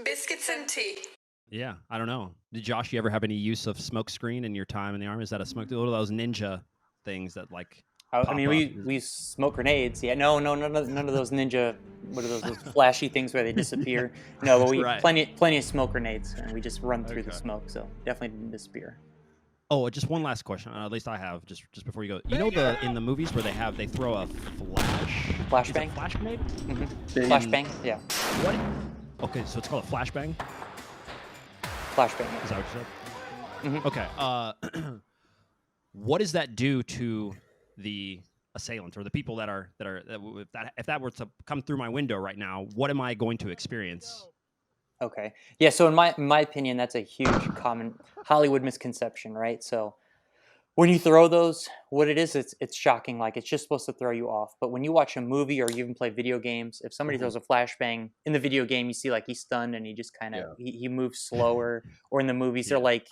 Biscuits and tea. Yeah, I don't know. Did Josh, you ever have any use of smoke screen in your time in the army? Is that a smoke? What are those ninja things that like I pop mean, up? we smoke grenades. Yeah, no, none of those ninja. What are those flashy things where they disappear? No, but we Right. plenty of smoke grenades, and we just run through the Okay. smoke. So definitely didn't disappear. Oh, just one last question. At least I have just before you go. You know in the movies where they throw a flash. Is it Flashbang. flash grenade? Bang. In Flashbang. Yeah, what? Okay, so it's called a flashbang. flashbang. Is that what you said? Yeah. Okay. What does that do to the assailant or the people if that were to come through my window right now? What am I going to experience? Okay. Yeah. So in my opinion, that's a huge common Hollywood misconception, right? So when you throw those, what it is, it's shocking. Like it's just supposed to throw you off. But when you watch a movie or you even play video games, if somebody Mhm. throws a flashbang in the video game, you see like he's stunned and he just kind of Yeah. he moves slower. Or in the movies, they're Yeah. like,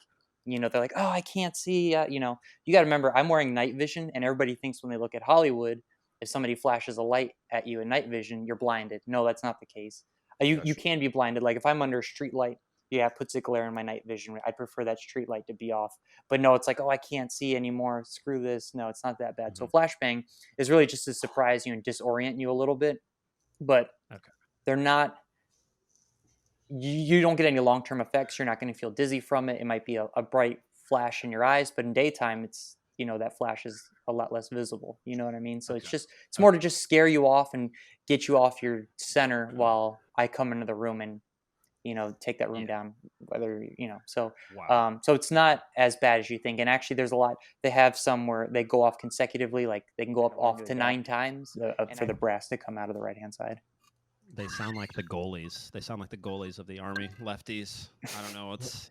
they're like, oh, I can't see. You got to remember, I'm wearing night vision, and everybody thinks when they look at Hollywood, if somebody flashes a light at you in night vision, you're blinded. No, that's not the case. You Gotcha. can be blinded. Like if I'm under a street light, yeah, it puts a glare in my night vision. I'd prefer that street light to be off. But no, it's like, oh, I can't see anymore. Screw this. No, it's not that bad. So Mhm. flashbang is really just to surprise you and disorient you a little bit. But Okay. they're not. You don't get any long term effects. You're not going to feel dizzy from it. It might be a bright flash in your eyes, but in daytime, it's that flash is a lot less visible. You know what I mean? So Okay. it's more to Okay. just scare you off and get you off your center while I come into the room and take that room Yeah. down, whether, so, Wow. so it's not as bad as you think. And actually there's a lot, they have some where they go off consecutively, like they can go up off to 9 times for the brass to come out of the right hand side. They sound like the goalies. They sound like the goalies of the army, lefties. I don't know. It's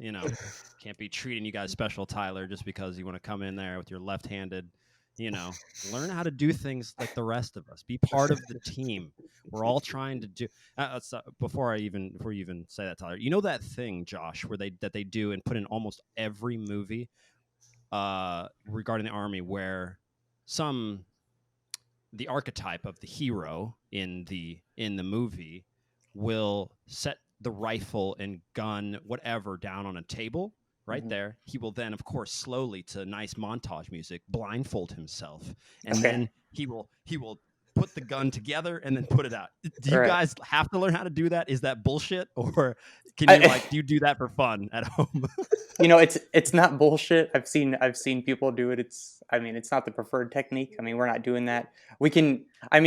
can't be treating you guys special, Tyler, just because you want to come in there with your left-handed. Learn how to do things like the rest of us. Be part of the team. We're all trying to do. Before you even say that, Tyler, you know that thing, Josh, where they do and put in almost every movie regarding the army, where some the archetype of the hero in the movie will set the rifle and gun whatever down on a table right Hmm. there. He will then, of course, slowly to nice montage music blindfold himself, and Okay. then he will put the gun together and then put it out. Do All you right. guys have to learn how to do that? Is that bullshit, or can you I, do you do that for fun at home? it's not bullshit. I've seen people do it. It's not the preferred technique. We're not doing that. We can. I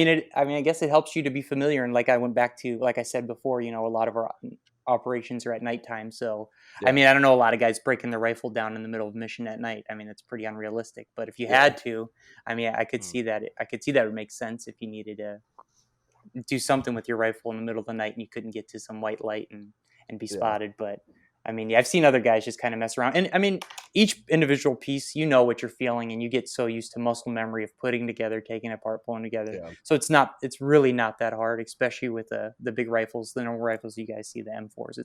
guess it helps you to be familiar. And like I went back to, like I said before, a lot of our operations are at nighttime. So Yeah. I don't know a lot of guys breaking their rifle down in the middle of mission at night. It's pretty unrealistic. But if you Yeah. had to, I could Hmm. see that. I could see that would make sense if you needed to do something with your rifle in the middle of the night and you couldn't get to some white light and be Yeah. spotted. But yeah, I've seen other guys just kind of mess around. And each individual piece, what you're feeling, and you get so used to muscle memory of putting together, taking apart, pulling together. Yeah. So it's really not that hard, especially with the big rifles, the normal rifles you guys see, the M4s.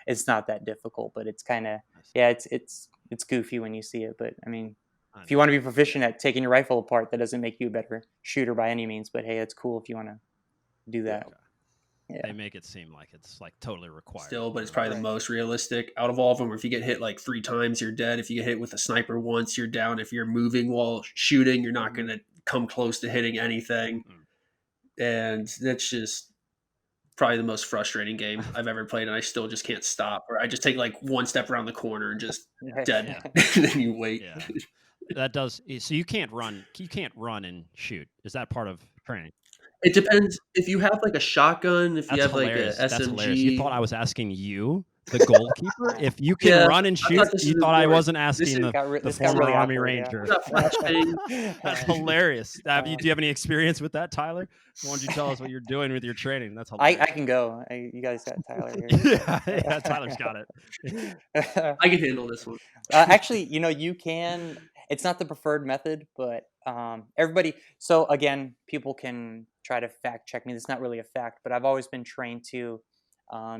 It's not that difficult, but it's kind of, yeah, it's goofy when you see it. But I if you know. want to be proficient at taking your rifle apart, that doesn't make you a better shooter by any means. But hey, it's cool if you want to do Yeah. that. Okay. They Yeah. make it seem like it's like totally required. Still, but it's probably the Right. most realistic out of all of them. Where if you get hit like 3 times, you're dead. If you get hit with a sniper once, you're down. If you're moving while shooting, you're not Mhm. going to come close to hitting anything. Mm. And that's just probably the most frustrating game I've ever played. And I still just can't stop. Or I just take like one step around the corner and just dead. Yeah. And then you wait. Yeah. That does so you can't run and shoot. Is that part of training? It depends if you have like a shotgun, if you That's have like a hilarious. That's hilarious. You thought SMG. I was asking you, the goalkeeper, if you can Yeah, run and I thought shoot. this You is thought I important. wasn't This asking is the This got former really Army awkward. Ranger. got flashbang. That's Yeah. hilarious. Uh, Do you have any experience with that, Tyler? Why don't you tell us what you're doing with your training? That's I hilarious. can go. You guys got Tyler here. Yeah, yeah, Tyler's got it. I can handle this one. Actually, you can. It's not the preferred method, but everybody. So again, people can try to fact check me. That's not really a fact, but I've always been trained to.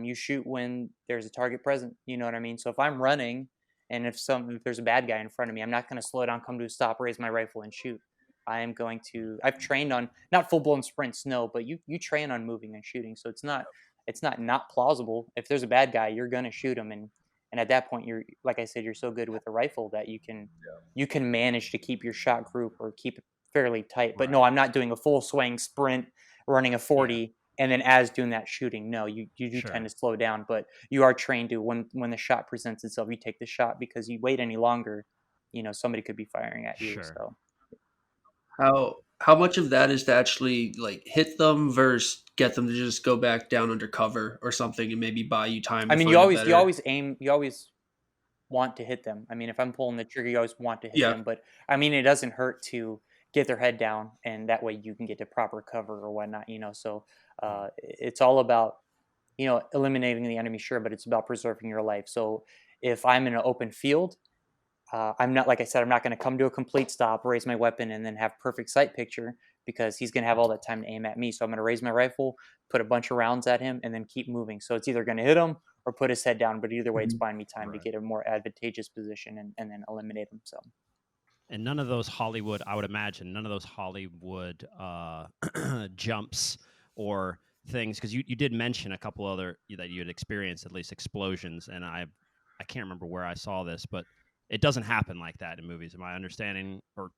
You shoot when there's a target present. You know what I mean. So if I'm running, and if there's a bad guy in front of me, I'm not going to slow down, come to a stop, raise my rifle, and shoot. I am going to. I've trained on not full blown sprints, no, but you train on moving and shooting. So it's not it's not plausible. If there's a bad guy, you're gonna shoot him, and at that point, you're like I said, you're so good with a rifle that you can manage to keep your shot group or keep it fairly tight. But no, Right. I'm not doing a full swing sprint, running a Yeah. 40, and then as doing that shooting. No, you do tend Sure. to slow down, but you are trained to when the shot presents itself, you take the shot because you wait any longer, somebody could be firing at you. Sure. So How much of that is to actually like hit them versus get them to just go back down under cover or something and maybe buy you time I to mean, find a you better? always aim, you always want to hit them. I mean, if I'm pulling the trigger, you always want to hit Yeah. them. But I mean, it doesn't hurt to get their head down, and that way you can get to proper cover or whatnot. So it's all about eliminating the enemy, sure, but it's about preserving your life. So if I'm in an open field, I'm not, like I said, I'm not going to come to a complete stop, raise my weapon, and then have perfect sight picture because he's going to have all that time to aim at me. So I'm going to raise my rifle, put a bunch of rounds at him, and then keep moving. So it's either going to hit him or put his head down. But either way, it's Mhm. buying me time to Right. get a more advantageous position and then eliminate him. So And none of those Hollywood, I would imagine, none of those Hollywood jumps or things, because you did mention a couple other that you had experienced at least explosions, and I can't remember where I saw this, but it doesn't happen like that in movies. Am I understanding, or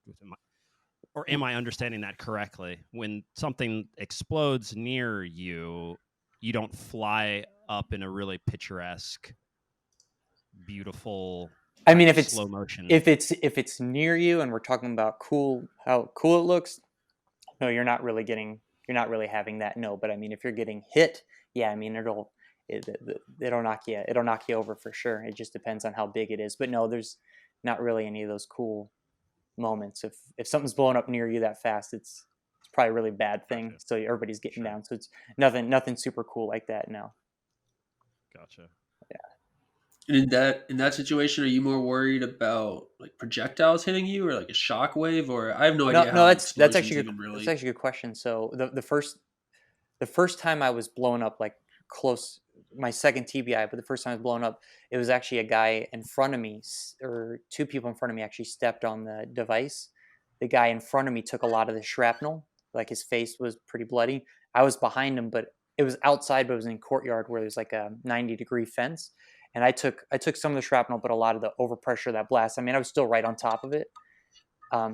am I understanding that correctly? When something explodes near you, you don't fly up in a really picturesque, beautiful I mean, type slow motion. if it's near you and we're talking about how cool it looks, no, you're not really having that. No, but I mean, if you're getting hit, yeah, I mean, it'll knock you over for sure. It just depends on how big it is. But no, there's not really any of those cool moments. If something's blowing up near you that fast, it's probably a really bad thing. Gotcha. So everybody's getting Sure. down. So it's nothing super cool like that. No. Gotcha. And in that situation, are you more worried about like projectiles hitting you or like a shock wave? Or I have no No, idea no, how that's explosions actually even that's really. actually a good question. So the first time I was blown up, like close, my second TBI, but the first time I was blown up, it was actually a guy in front of me, or two people in front of me actually stepped on the device. The guy in front of me took a lot of the shrapnel, like his face was pretty bloody. I was behind him, but it was outside, but it was in a courtyard where there's like a 90-degree fence. And I took some of the shrapnel, but a lot of the overpressure, that blast. I mean, I was still right on top of it.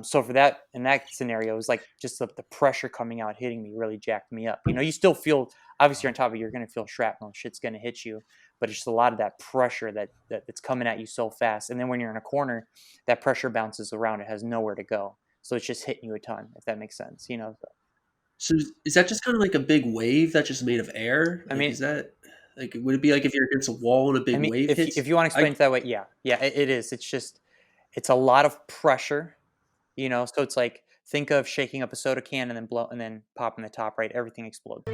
So for that, in that scenario, it was like just the pressure coming out hitting me really jacked me up. You still feel, obviously you're on top of it, you're going to feel shrapnel, shit's going to hit you, but it's just a lot of that pressure that's coming at you so fast. And then when you're in a corner, that pressure bounces around, it has nowhere to go. So it's just hitting you a ton, if that makes sense. So is that just kind of like a big wave that's just made of air? I Like, mean, is that like would it be like if you're against a wall and a I big mean, wave if hits? you want to I explain it that way, yeah, yeah, it is. It's just, it's a lot of pressure. So it's like, think of shaking up a soda can and then popping the top, right? Everything explodes.